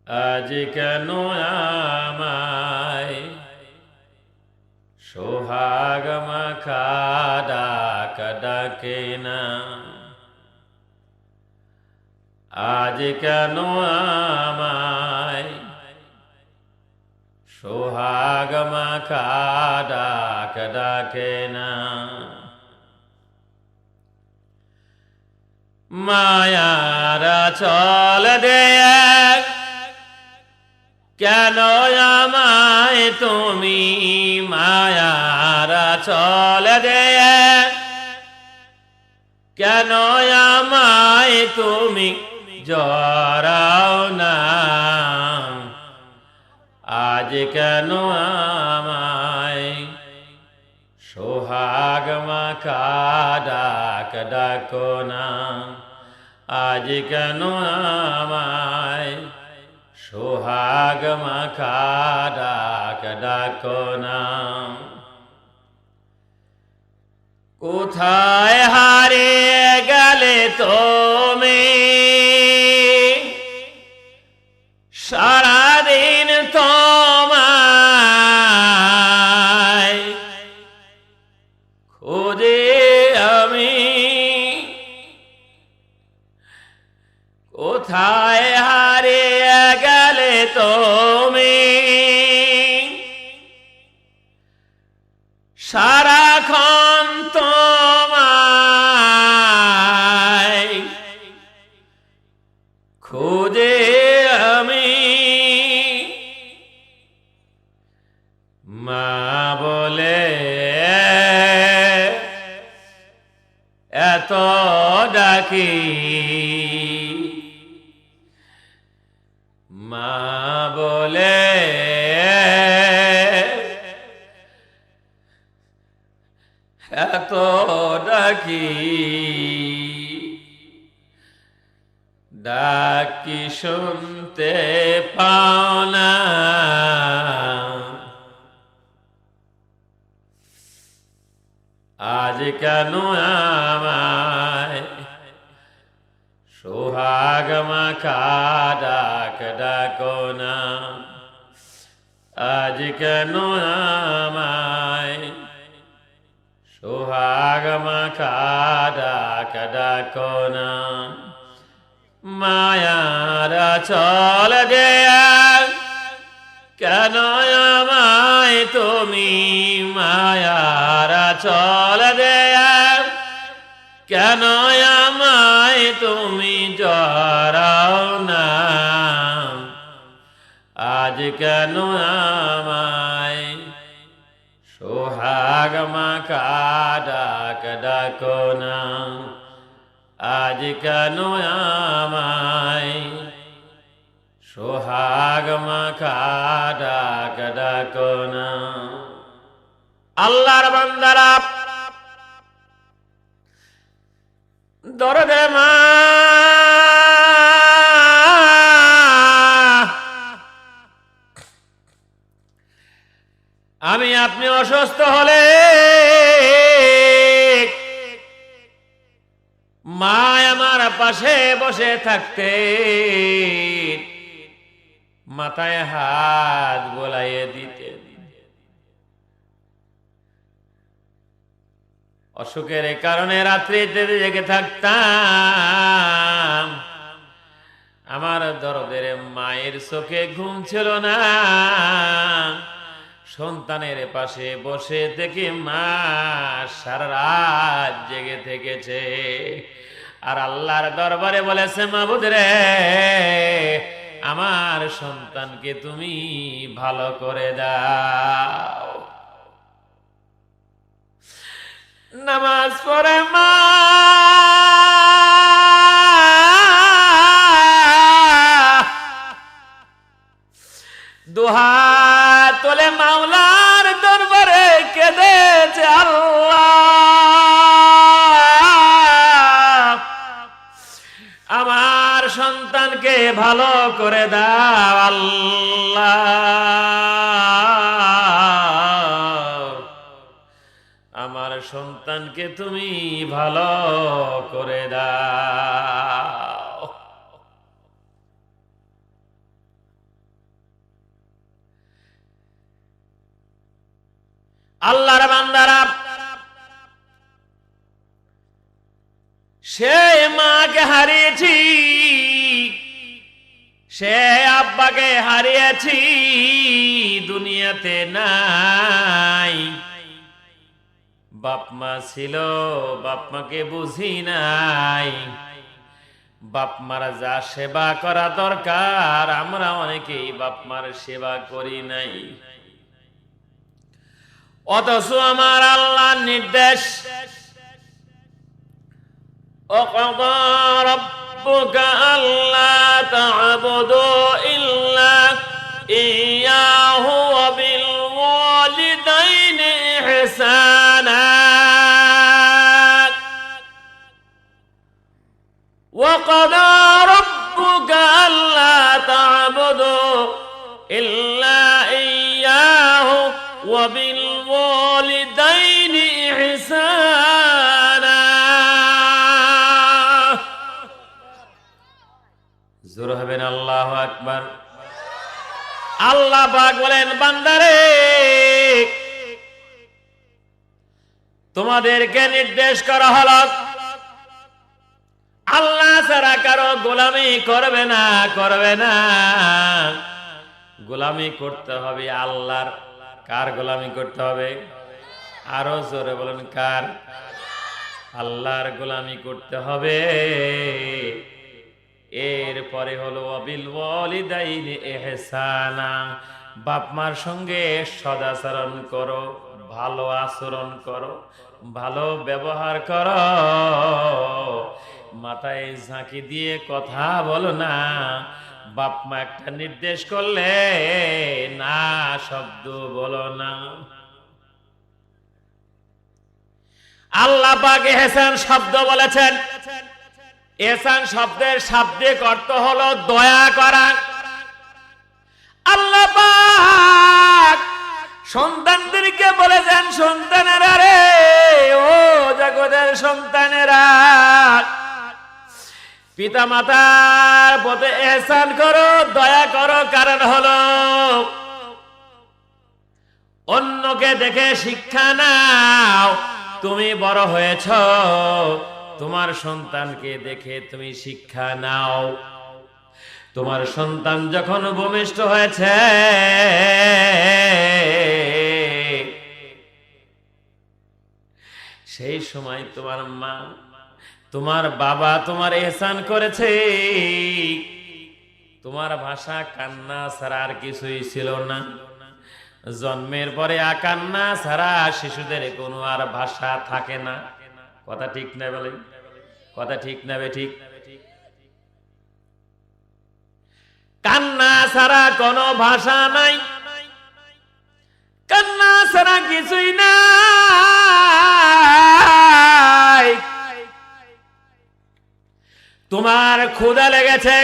আজ কেন আমায় সোহাগ মাখা ডাক ডাকে না? আজ কেন আমায় সোহাগ মাখা ডাক ডাকে না? মায়ারা চল দেয় কেন আমায় তুমি, মায়ারা চল দেয় কেন আমায় তুমি জড়াও না? আজ কেন আমায় সোহাগ মাখা ডাক ডাকো না? আজ কেন আমায় সোহাগ মাখা ডাক ডাকো না? কোথায় হারিয়ে গেলে তুমি, সারাদিন তোমায় খুঁজে আমি। কোথায় হারিয়ে গেলে তুমি, সারাক্ষণ তোমায় খুঁজে আমি। মা বলে এত ডাকি, মা বলে এত ডাকি, ডাকি শুনতে পাও না? আজ কেন আমায় সোহাগ মাখা ডাক ডাকো না? আজ কেন আমায় সোহাগ মাখা ডাক ডাকো না? মায়ারা চল দেয়া কেন আমায় তুমি, মায়ারা চল দেয়া কেন আমায় তুমি জড়াও না? আজ কেন আমায় সোহাগ মাখা ডাক ডাকো না? আজ কেন আমায় সোহাগ মাখা ডাক ডাকো না? আল্লাহর বান্দারা, দরদে মা আমি আপনি অসুস্থ হলে মা আমার পাশে বসে থাকতে, মাথায় হাত বোলাইয়ে দিতে। অসুখের কারণে রাত্রিতে জেগে থাকতাম, আমার দরদের মায়ের চোখে ঘুম ছিল না। সন্তানের পাশে বসে দেখি মা সারা রাত জেগে থেকেছে, আর আল্লাহর দরবারে বলেছে, মাবুদ রে, আমার সন্তানকে তুমি ভালো করে দাও। নামাজ পড়ে মা দুহাত তোলে মাওলার দরবারে কেঁদেছে, আল্লাহ আমার সন্তানকে ভালো করে দাও আল্লাহ, আমার সন্তানকে তুমি ভালো করে দাও। আল্লাহর বান্দারা, সে মাকে হারিয়েছি, সে আব্বাকে হারিয়েছি, দুনিয়াতে নাই। বাপ মা ছিল, বাপ মাকে বুঝি নাই। বাপ মারা যা সেবা করা দরকার, আমরা অনেকেই বাপ মার সেবা করি নাই। অথচ আমার আল্লাহর নির্দেশ, وَقَضَى رَبُّكَ أَلَّا تَعْبُدُوا إِلَّا إِيَّاهُ وَبِالْوَالِدَيْنِ إِحْسَانًا وَقَضَى رَبُّكَ أَلَّا تَعْبُدُوا إِلَّا إِيَّاهُ وَبِالْوَالِدَيْنِ إِحْسَانًا। জোর হবেন আল্লাহু আকবার। আল্লাহ পাক বলেন, বান্দারে, তোমাদেরকে নির্দেশ করা হলো আল্লাহ ছাড়া কারো গোলামি করবে না, করবে না। গোলামি করতে হবে আল্লাহর। কার গোলামি করতে হবে? আরো জোরে বলেন, কার? আল্লাহর গোলামি করতে হবে। এরপরে হলো ওয়াবিল ওয়ালিদাইনি ইহসানা, বাপ মার সঙ্গে সদাচরণ করো, ভালো আচরণ করো, ভালো ব্যবহার করো। মাথায় ঝাঁকি দিয়ে কথা বলো না। বাপ মা একটা নির্দেশ করলে না শব্দ বলো না। আল্লাহ পাক ইহসান শব্দ বলেছেন। ইহসান শব্দের শাব্দিক অর্থ হলো দয়া করা। আল্লাহ পাক সন্তানদেরকে বলেছেন, সন্তানেরা রে, ও জগতের সন্তানেরা, পিতা মাতার প্রতি ইহসান করো, দয়া করো। কারণ হলো অন্যকে দেখে শিক্ষা নাও। তুমি বড় হয়েছ, তোমার সন্তানকে দেখে তুমি শিক্ষা নাও। তোমার সন্তান যখন ভূমিষ্ঠ হয়েছে, সেই সময় তোমার মা, তোমার বাবা তোমার ইহসান করেছে। তোমার ভাষা কান্না ছাড়া আর কিছুই ছিল না। জন্মের পরে কান্না ছাড়া শিশুদের কোনো আর ভাষা থাকে না। কথা ঠিক না বলে? কথা ঠিক না বে? ঠিক। কান্না ছাড়া কোনো ভাষা নাই, কান্না ছাড়া কিছুই নাই। তোমার ক্ষুধা লেগেছে,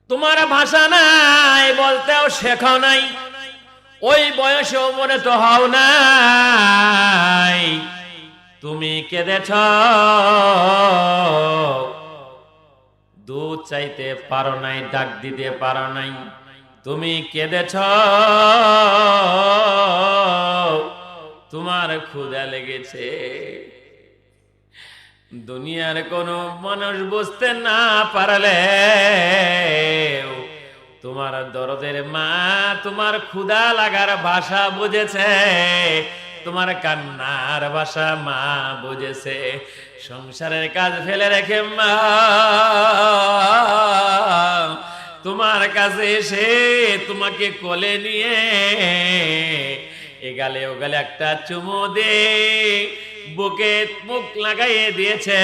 তোমার ভাষা নাই, বলতেও শেখো নাই, ওই বয়সেও মনে তো হও নাই। তুমি কেঁদেছ, দুধ চাইতে পারো নাই, ডাক দিতে পারো নাই। তুমি কেঁদেছ, তোমার ক্ষুধা লেগেছে। দুনিয়ার কোনো মানুষ বুঝতে না পারলে তোমার দরদের মা তোমার ক্ষুধা লাগার ভাষা বুঝেছে, তোমার কান্নার ভাষা মা বুঝেছে। সংসারের কাজ ফেলে রেখে মা তোমার কাছে এসে তোমাকে কোলে নিয়ে এগালে ওগালে একটা চুমু দে, বুকে মুখ লাগাইয়ে দিয়েছে,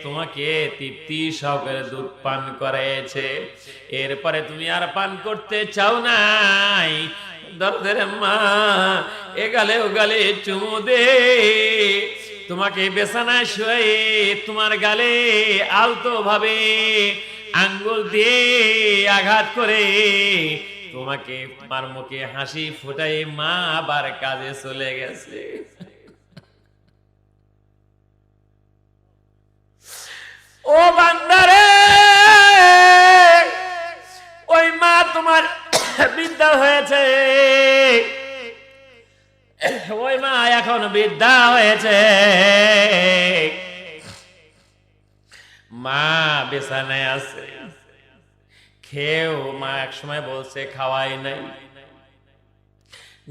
তোমাকে তৃপ্তি সহকারে দুধ পান করেছে। এরপরে তুমি আর পান করতে চাও নাই। দরদের মা এগালে ওগালে চুমু দে, তোমাকে বিছানায় শুয়ে তোমার গালে আলতো ভাবে আঙ্গুল দিয়ে আঘাত করে তোমাকে তোমার মুখে হাসি ফুটাই মা আবার কাজে চলে গেছে। ও বান্দারে, ওই মা তোমার বৃদ্ধা হয়েছে, ওই মা এখন বৃদ্ধা হয়েছে। মা বিছানায় আছে, খেয়েও মা এক সময় বলছে খাওয়াই নাই,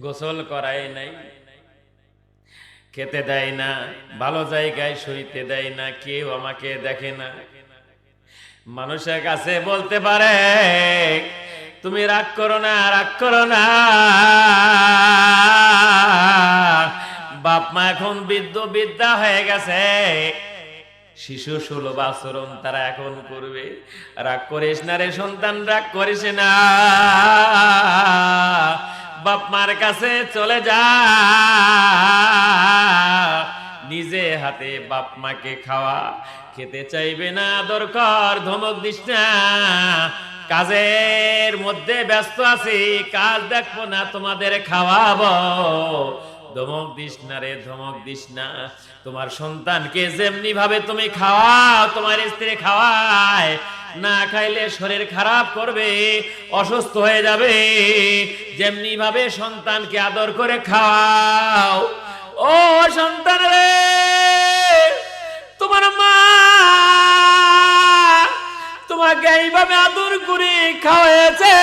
গোসল করাই নাই, খেতে দেয় না, ভালো জায়গায় শুইতে দেয় না, কেউ আমাকে দেখে না। মানুষের কাছে বলতে পারে তুমি রাগ করো না, রাগ করো না, বাপ মা এখন বৃদ্ধা হয়ে গেছে, শিশু সুলভ আচরণ তারা এখন করবে। রাগ করিস না রে সন্তান, রাগ করিস না, বাপ মার কাছে চলে যা, নিজে হাতে বাপ মাকে খাওয়া। খেতে চাইবে না, আদর কর, ধমক দিস না, কাজের মধ্যে ব্যস্ত আছি, কাজ দেখবো না, তোমাদের খাওয়াবো, ধমক দিস না রে, ধমক দিস না। তোমার সন্তানকে যেমনি ভাবে তুমি খাওয়াও, তোমার স্ত্রী খাওয়ায়, না খাইলে শরীর খারাপ করবে, অসুস্থ হয়ে যাবে, যেমনি ভাবে সন্তানকে আদর করে খাওয়াও। ও সন্তান রে, তোমার মা তোমাকে এইভাবে আদর করে খাওয়াইছে,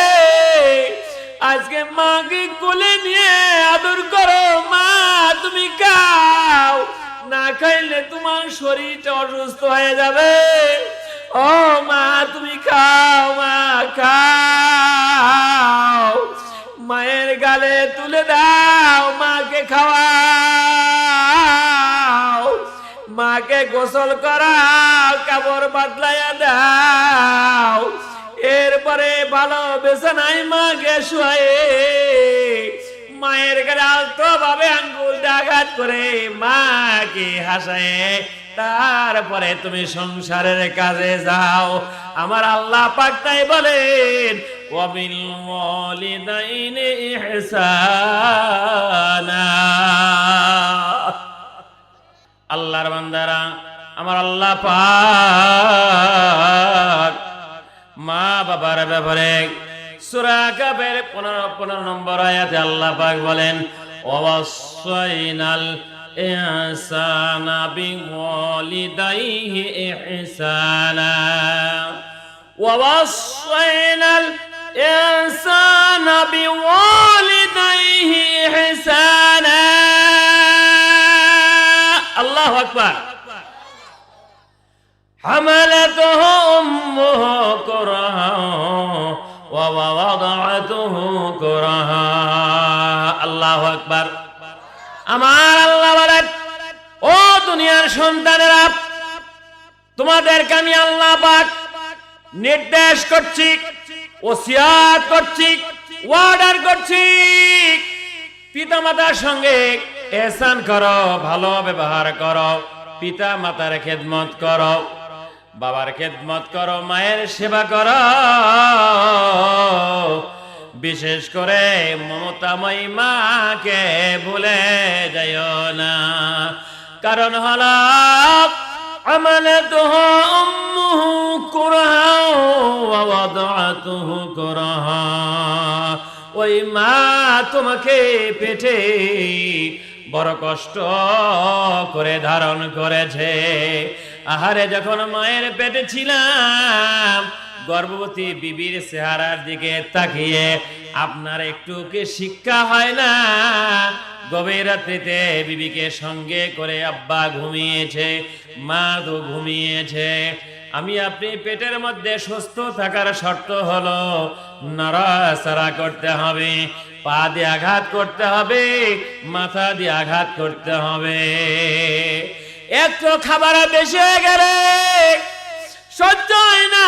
আজকে মাকে কোলে নিয়ে আদর করো, মা তুমি খাও, না খাইলে তোমার শরীরটা অসুস্থ হয়ে যাবে। ও মা তুমি খাও, মা খাও, মায়ের গালে তুলে দাও, মাকে খাওয়াও, মাকে গোসল করাও, কাপড় বদলাইয়া দাও, এরপরে ভালো বিছানায় মাকে শুয়ে মায়ের গালে আলতো ভাবে আঙ্গুল আঘাত করে মাকে হাসায়, তারপরে তুমি সংসারের কাজে যাও। আমার আল্লাহ পাক তাই বলেন ওয়াবিল ওয়ালিদাইনি ইহসানা। আল্লাহর বান্দারা, আমার আল্লাহ পাক মা বাবার ব্যাপারে সূরা কাফের 15 নম্বর আয়াতে আল্লাহ পাক বলেন ওয়াসাইনাল ইহসানা বিওয়ালিদাইহি ইহসানা, ওয়াসাইনাল ইহসানা বিওয়ালিদাইহি ইহসানা। আল্লাহু আকবার। حملته أمه كرها ووضعته كرها। আল্লাহু আকবার। আমার আল্লাহ বলেন ও দুনিয়ার সন্তানেরা, তোমাদেরকে আমি আল্লাহ পাক নির্দেশ করছি, ওসিয়াত করছি, ওয়ার্ডার করছি, পিতামাতার সঙ্গে ইহসান করো, ভালো ব্যবহার করো, পিতা মাতার খেদমত করো, বাবার খেদমত করো, মায়ের সেবা করো, বিশেষ করে মমতাময়ী মাকে ভুলে যাইও না। কারণ হলো আমালাতুহু উম্মুহু কুরহা ওয়া ওয়াদাতুহু কুরহা, ওই মা তোমাকে পেটে বড় কষ্ট করে ধারণ করেছে। আহারে, যখন মায়ের পেটে ছিলাম, গর্ভবতী বিবির চেহারার দিকে তাকিয়ে আপনার একটু কি শিক্ষা হয় না? গভীর রাত্রিতে বিবিকে সঙ্গে করে আব্বা ঘুমিয়েছে, মা তো ঘুমিয়েছে। আমি আপনি পেটের মধ্যে সুস্থ থাকার শর্ত হলো নড়াচড়া করতে হবে, পা দিয়ে আঘাত করতে হবে, মাথা দিয়ে আঘাত করতে হবে। একটু খাবার বেশি হয়ে গেলে সহ্য হয় না,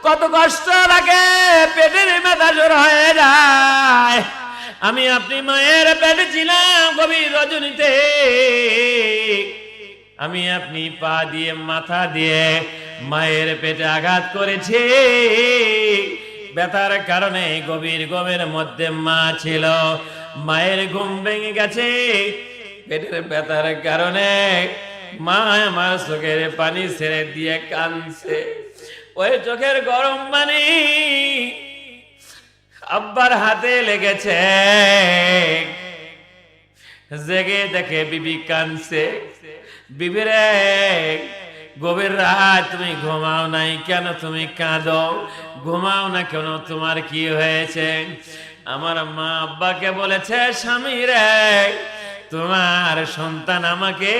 কত কষ্ট লাগে, পেটের ব্যথা শুরু হয়ে যায়। আমি আপনি মায়ের পেটে ছিলাম গভীর রজনীতে, আমি আপনি পা দিয়ে মাথা দিয়ে মায়ের পেটে আঘাত করেছি। ব্যথার কারণে গভীর ঘুমের মধ্যে মা ছিল, মায়ের ঘুম ভেঙে গেছে। পেটের ব্যথার কারণে মা আমার চোখের পানি ছেড়ে দিয়ে কাঁদছে। ওই চোখের গরম পানি আব্বার হাতে লেগেছে। জেগে দেখে বিবি কাঁদছে। বিবিরে, গভীর রাত তুমি ঘুমাও নাই কেন? তুমি কাঁদো, ঘুমাও না কেন? তোমার কি হয়েছে? আমার মা আব্বাকে বলেছে, স্বামী রে, তোমার সন্তান আমাকে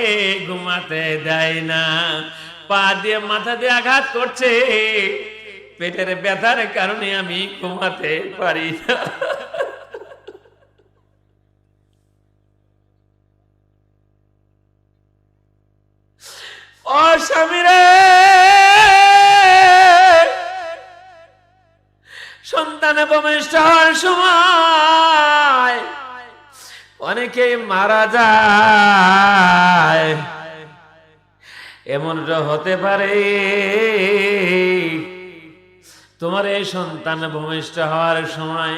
ঘুমাতে দেয় না, পা দিয়ে মাথা দিয়ে আঘাত করছে, পেটের ব্যথার কারণে আমি ঘুমাতে পারি না। ও স্বামী রে, সন্তানে ভূমিষ্ঠ হওয়ার সময় অনেকেই মারা যায়। এমনটা হতে পারে তোমার এই সন্তান ভূমিষ্ঠ হওয়ার সময়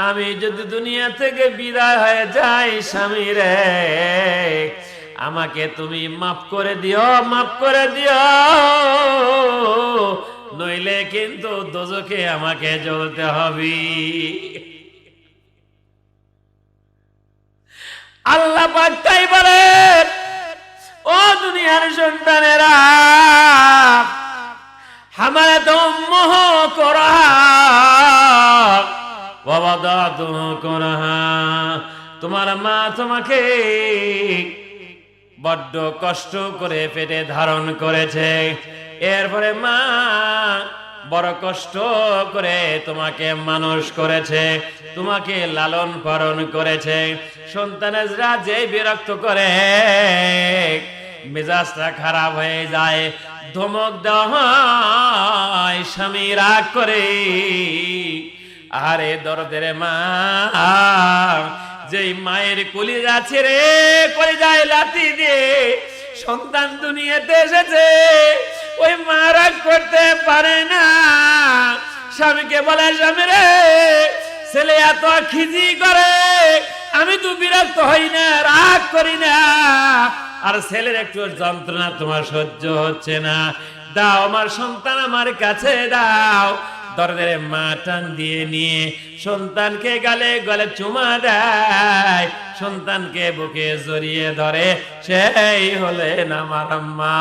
আমি যদি দুনিয়া থেকে বিদায় হয়ে যাই, স্বামী রে, আমাকে তুমি মাফ করে দিও, মাফ করে দিও, নইলে কিন্তু দোজখে আমাকে জ্বলতে হবে। আল্লাহ পাক তাই বলেন, ও দুনিয়ার সন্তানেরা, হামালাত উম্মুহু কুরহা ওয়া ওয়াদাতুহু কুরহা, তোমার মা তোমাকে বড্ড কষ্ট করে পেটে ধারণ করেছে, এরপরে মা বড় কষ্ট করে তোমাকে মানুষ করেছে, তোমাকে লালন পালন করেছে। সন্তানেরা যে বিরক্ত করে, মেজাজটা খারাপ হয়ে যায়, ধমক দেওয়া হয়, স্বামী রাগ করে। আরে দরদের মা, যেই মায়ের কলিজা ছেড়ে কলিজায় লাথি দিয়ে সন্তান দুনিয়াতে এসেছে, ওই মা রাগ করতে পারে না। স্বামীকে বলে, স্বামী রে, ছেলে এত খিজি করে, আমি তো বিরক্ত হই না, রাগ করি না, আর ছেলের একটু যন্ত্রণা তোমার সহ্য হচ্ছে না, দাও আমার সন্তান আমার কাছে দাও। দরদের মা টান দিয়ে নিয়ে সন্তানকে গালে গলে চুমা দেয়, সন্তানকে বুকে জড়িয়ে ধরে, সেই হলেন আমার মা।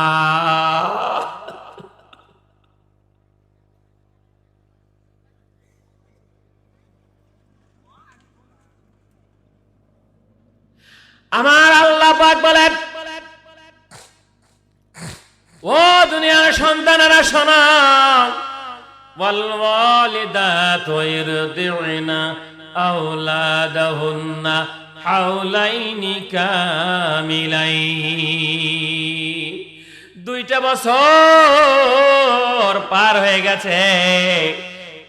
আমার আল্লাহ পাক বলেন, ও দুনিয়ার সন্তানেরা শোনো, ওয়াল ওয়ালিদাতু ইরদি'না আওলাদাহুন্না হাওলাইনি কামিলাইন। 2টা বছর পার হয়ে গেছে,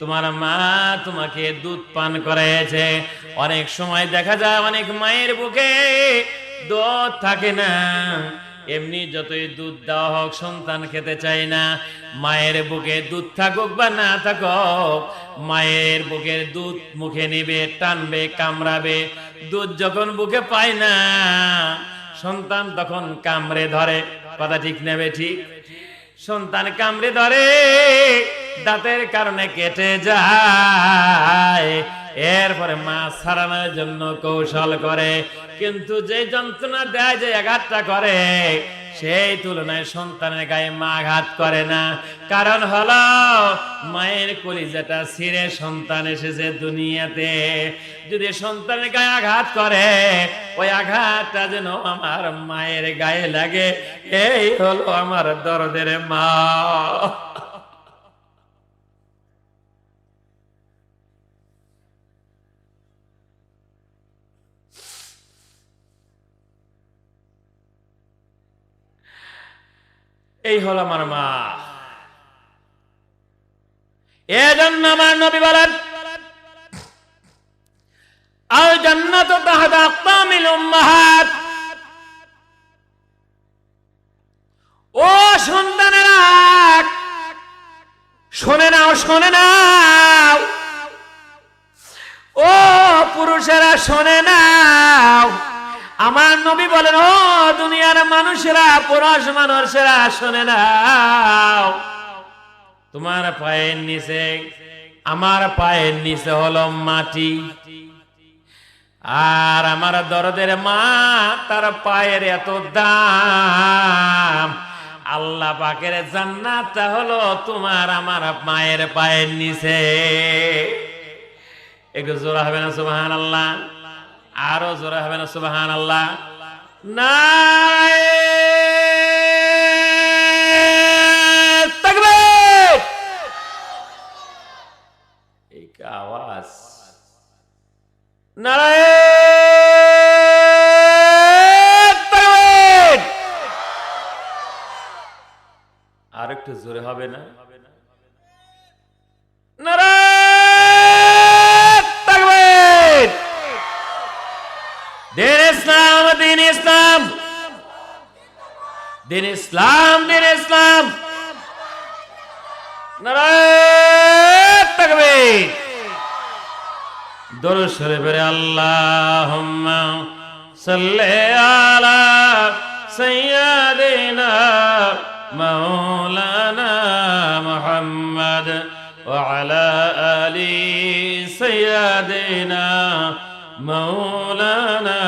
তোমার মা তোমাকে দুধ পান করেছে। অনেক সময় দেখা যায় অনেক মায়ের বুকে দুধ থাকে না, এমনি যতই দুধ দেওয়া হোক সন্তান খেতে চায় না। মায়ের বুকে দুধ থাকুক বা না থাকুক, মায়ের বুকের দুধ মুখে নিবে, টানবে, কামড়াবে। দুধ যখন বুকে পায় না, সন্তান তখন কামড়ে ধরে। কথা ঠিক নেবে ঠিক? সন্তান কামড়ে ধরে, দাঁতের কারণে কেটে যায়, এরপরে মা ছাড়ানোর জন্য কৌশল করে, কিন্তু যে যন্ত্রণা দেয়, যে আঘাতটা করে, সেই তুলনায় সন্তানের গায়ে মা আঘাত করে না। কারণ হলো মায়ের কলিজাটা ছিঁড়ে সন্তান এসেছে দুনিয়াতে। যদি সন্তানের গায়ে আঘাত করে, ওই আঘাতটা যেন আমার মায়ের গায়ে লাগে, এই হলো আমার দরদের মা। এই হলো আমার মা। এজন্য আমার নবী বলেন, আল জান্নাতু তাহতা আকতামিল উম্মাহাত। ও সন্তানেরা, শুনে নাও, শুনে নাও, ও পুরুষেরা শুনে নাও। আমার নবী বলেন, ও দুনিয়ার মানুষেরা, পুরুষ মানুষেরা শুনে নাও, তোমার পায়ের নিচে, আমার পায়ের নিচে হলো মাটি, আর আমার দরদের মা তার পায়ের এত দাম, আল্লাহ পাকের জান্নাতটা হলো তোমার আমার মায়ের পায়ের নিচে। একটু জোরে হবে না সুবহানাল্লাহ? আরো জোরে হবে না সুবহানাল্লাহ? নারায়ে তাকবীর! এই আওয়াজ, নারায়ে তাকবীর! আর একটু জোরে হবে না? নারায়ে তাকবীর! দিন ইসলাম, দিন ইসলাম, দিন ইসলাম, দিন ইসলাম। নারায়ে তাকবীর! দরুদ শরীফের আল্লাহুম্মা সাল্লি আলা সাইয়্যিদিনা মাওলানা মুহাম্মদ ওয়া আলা আলি সাইয়্যিদিনা মাওলানা।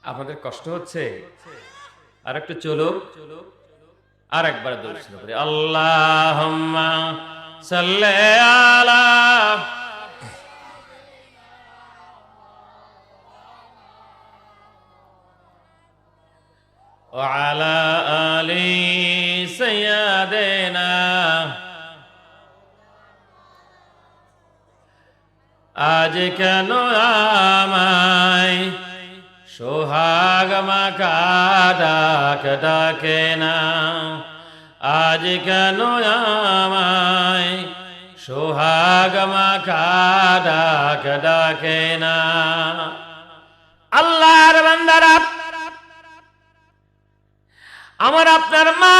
আপনাদের কষ্ট হচ্ছে? আর একটু চলো, আর একবার দরুদ শরীফ পড়ি। আল্লাহুম্মা সাল্লি আলা ওয়া আলা আলি সাইয়্যিদিনা। আজ কেন আমায় সোহাগ মাখা ডাক ডাকে না, আজ কেন আমায় সোহাগ মাখা ডাক ডাকে না। আল্লাহর বান্দারা, আমার আপনার মা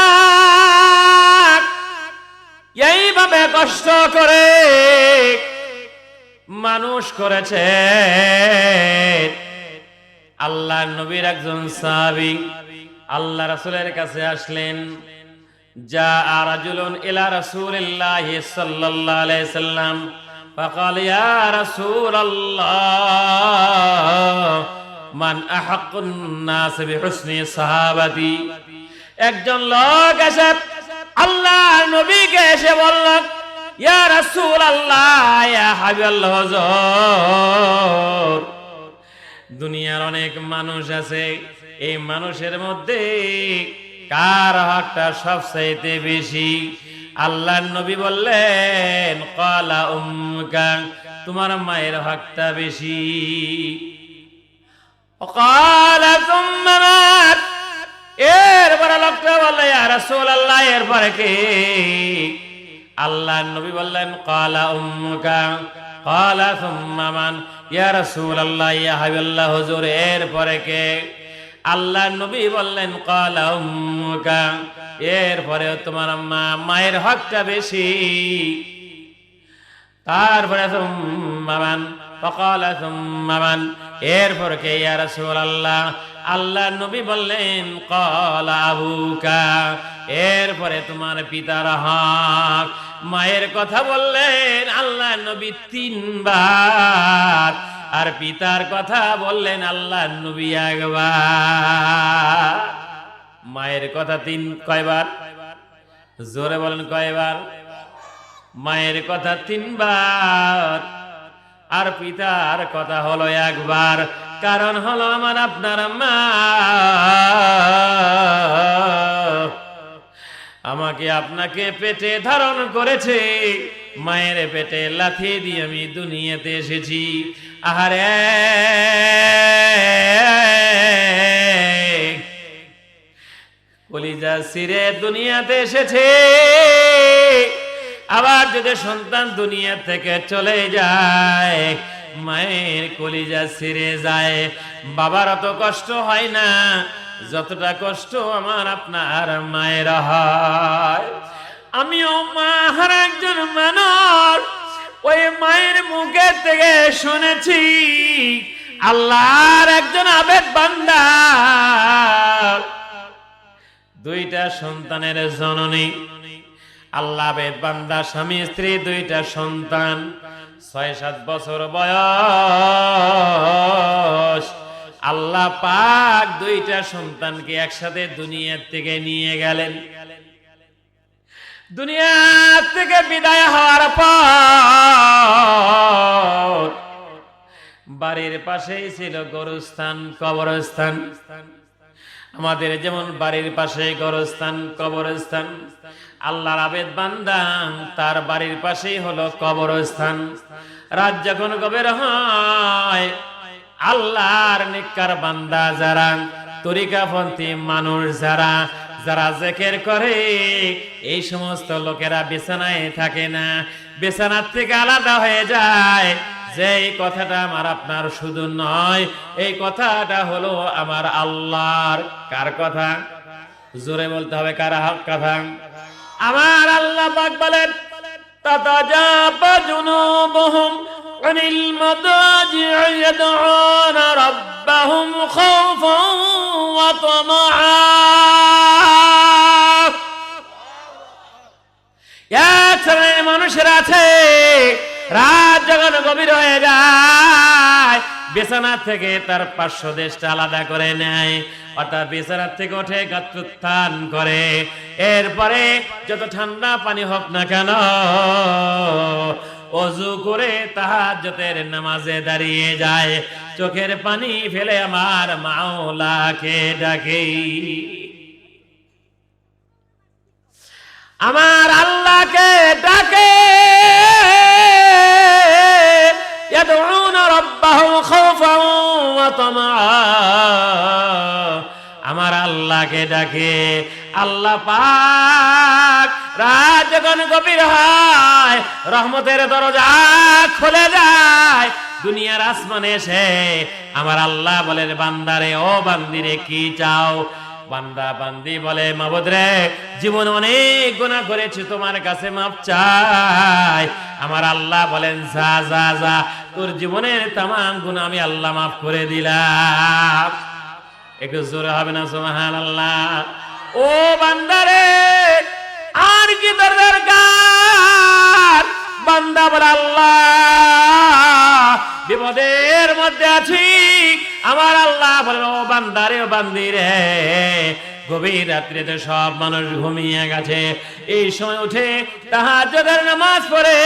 এইভাবে কষ্ট করে মানুষ করেছে। আল্লাহ নবীর একজন সাহাবী আল্লাহ রাসূলের কাছে আসলেন। যা রাজুলুন ইলা রাসূলিল্লাহি সাল্লাল্লাহু আলাইহি সাল্লাম ফাকাল ইয়া রাসূলাল্লাহ মান আহাক্কুন নাস বিহুসনি সাহাবাতি। একজন লোক এসে আল্লাহর নবীকে এসে বলল, ইয়া রাসূলুল্লাহ, ইয়া হাবিবাল্লাহ হুজুর, দুনিয়ার অনেক মানুষ আছে, এই মানুষের মধ্যে কার হকটা সবচাইতে বেশি? আল্লাহর নবী বললেন, ক্বালা উম্মুকা, তোমার মায়ের হকটা বেশি। ক্বালা সুম্মা মান, এরপরে লোকটা বলল, ইয়া রাসূলুল্লাহ, এরপরে কে? আল্লাহর নবী বললেন, ক্বালা উম্মুকা। ক্বালা সুম্মা মান, ইয়া রাসূলুল্লাহ, ইয়া হাবিবাল্লাহ হুজুর, এরপরে কে? আল্লাহর নবী বললেন, ক্বালা উম্মুকা, এরপরে তোমার মা, মায়ের হকটা বেশি। তারপরে সুম্মা মান, ক্বালা সুম্মা মান, এরপর কে? ইয়া রাসূলুল্লাহ, আল্লাহর নবী বললেন, ক্বালা আবুকা, এরপরে তোমার পিতার হক। মায়ের কথা বললেন আল্লাহর নবী তিনবার, আর পিতার কথা বললেন আল্লাহর নবী একবার। মায়ের কথা কয়বার? জোরে বলেন কয়বার? মায়ের কথা তিনবার, আর পিতার কথা হলো একবার। কারণ হলো আমার আপনার মা আমাকে আপনাকে পেটে ধারণ করেছে, মায়ের পেটে লাথি দিয়ে আমি দুনিয়াতে এসেছি। আহারে, কলিজা ছিঁড়ে দুনিয়াতে এসেছে। আবার যদি সন্তান দুনিয়া থেকে চলে যায়, মায়ের কলিজা ছিঁড়ে যায়। বাবার অত কষ্ট হয় না যতটা কষ্ট আমার আপনার মায়ের হয়। আমিও মা হারা একজন মানুষ, ওই মায়ের মুখের থেকে শুনেছি আল্লাহর একজন আবেদ বান্দা দুইটা সন্তানের জননী। আল্লাহ বেদ বান্দা স্বামী স্ত্রী দুইটা সন্তান, 6-7 বছর বয়স। আল্লাহ পাক দুইটা সন্তানকে একসাথে দুনিয়ার থেকে নিয়ে গেলেন। দুনিয়া থেকে বিদায় হওয়ার পর বাড়ির পাশেই ছিল গোরস্থান, কবরস্থান। আমাদের যেমন বাড়ির পাশে গোরস্থান, কবরস্থান, আল্লাহর আবেদ বান্দা তার বাড়ির পাশেই হলো কবরস্থান। রাত যখন গভীর হয়, আল্লাহর নেককার বান্দা যারা, তরিকাপন্থী মানুষ যারা, যারা জিকির করে, এই সমস্ত লোকেরা বিছানায় থাকে না, বিছানার থেকে আলাদা হয়ে যায়। যে এই কথাটা আমার আপনার শুধু নয়, এই কথাটা হলো আমার আল্লাহর। কার কথা? জোরে বলতে হবে, কার কথা? আমার আল্লাহ পাক বলেন, তাতাজাফা জুনুবুহুম আনিল মাদাজি'i ইয়াদউনা রাব্বাহুম খাওফান ওয়া তামাআ। এক শ্রেণীর মানুষেরা আছে, রাত যখন গভীর হয়ে যায়, বিছানা থেকে তার পার্শ্বদেশটা আলাদা করে নেয়, অর্থাৎ বিছানা থেকে উঠে গাত্রোত্থান করে। এরপরে যত ঠান্ডা পানি হোক না কেন, ওযু করে তাহাজ্জুদের নামাজে দাঁড়িয়ে যায়, চোখের পানি ফেলে আমার মাওলাকে ডাকে। আমার আল্লাহকে ডাকে, ইয়াদউনা রাব্বাহুম খাওফান ওয়া তামাআ। আমার আল্লাহকে ডাকে। আল্লাহ পাক রাত যখন গভীর হয়, রহমতের দরজা খুলে যায় দুনিয়ার আসমানে এসে। আমার আল্লাহ বলেন, বান্দারে, ও বান্দিরে, কি চাও? বান্দা বান্দি বলে, মাবুদ রে, জীবনে অনেক গুনাহ করেছি, তোমার কাছে মাপ চাই। আমার আল্লাহ বলেন, যা যা যা, তোর জীবনের তামাম গুনাহ আমি আল্লাহ মাফ করে দিলাম। একটু জোরে হবে না সুবহানাল্লাহ? ও বান্দারে, আর কি দরকার? বান্দা বলে, আল্লাহ, বিপদের মধ্যে আছি। আমার আল্লাহ বলেন, ও বান্দারে, ও বান্দিরে, গভীর রাত্রিতে সব মানুষ ঘুমিয়ে গেছে, এই সময় উঠে তাহাজ্জুদের নামাজ পড়ে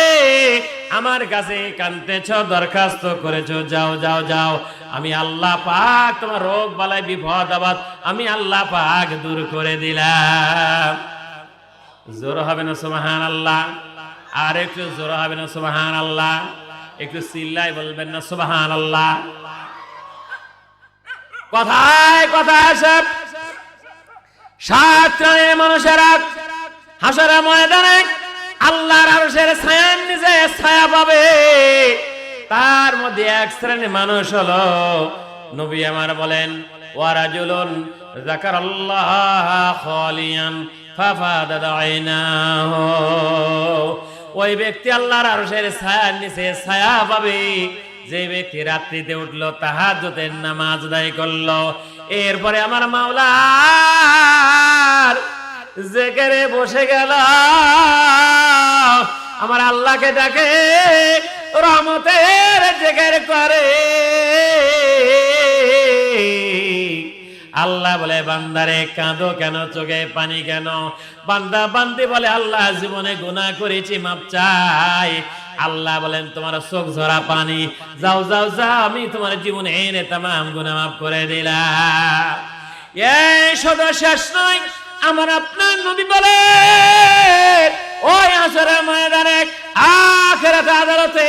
আমার কাছে কাঁদতেছো, দরখাস্ত করেছো, যাও যাও যাও, আমি আল্লাহ পাক তোমার রোগ বালাই বিপদ আপদ আমি আল্লাহ পাক দূর করে দিলাম। জোর হবে না সুবহানাল্লাহ? আর একটু জোর হবে না সুবহানাল্লাহ? একটু চিল্লাই বলবেন না সুবহানাল্লাহ? কথায় কথায় সব 7 শ্রেণীর মানুষেরা হাসরের ময়দানে আল্লাহর আরশের ছায়ার নিচে ছায়া পাবে। তার মধ্যে এক শ্রেণীর মানুষ হলো, নবী আমার বলেন, ওয়ারাজুলুন যাকারাল্লাহ খালিয়ান ফাফাদাত আইনাহু। ওই ব্যক্তি আল্লাহর আরশের ছায়ার নিচে ছায়া পাবে যে ব্যক্তি রাত্রিতে উঠলো, তাহাজ্জুদের নামাজ আদায় করলো, এরপরে আমার মাওলার জিকিরে বসে গেল, আমার আল্লাহকে ডাকে, রহমতের জিকির করে। আল্লাহ বলে, বান্দারে, কাঁদো কেন, চোখে পানি কেন? বান্দা বান্দি বলে, আল্লাহ, জীবনে গুনাহ করেছি, মাপ চাই। আল্লাহ বলেন, তোমার চোখ ঝরা পানি, যাও যাও যাও, আমি তোমার জীবনে এনে তামাম গুনাহ মাফ করে দিলাম। এই শুধু শেষ নয়, আমার আপনার নবী বলে, ওই হাসরের ময়দানে, আখিরাত আদালতে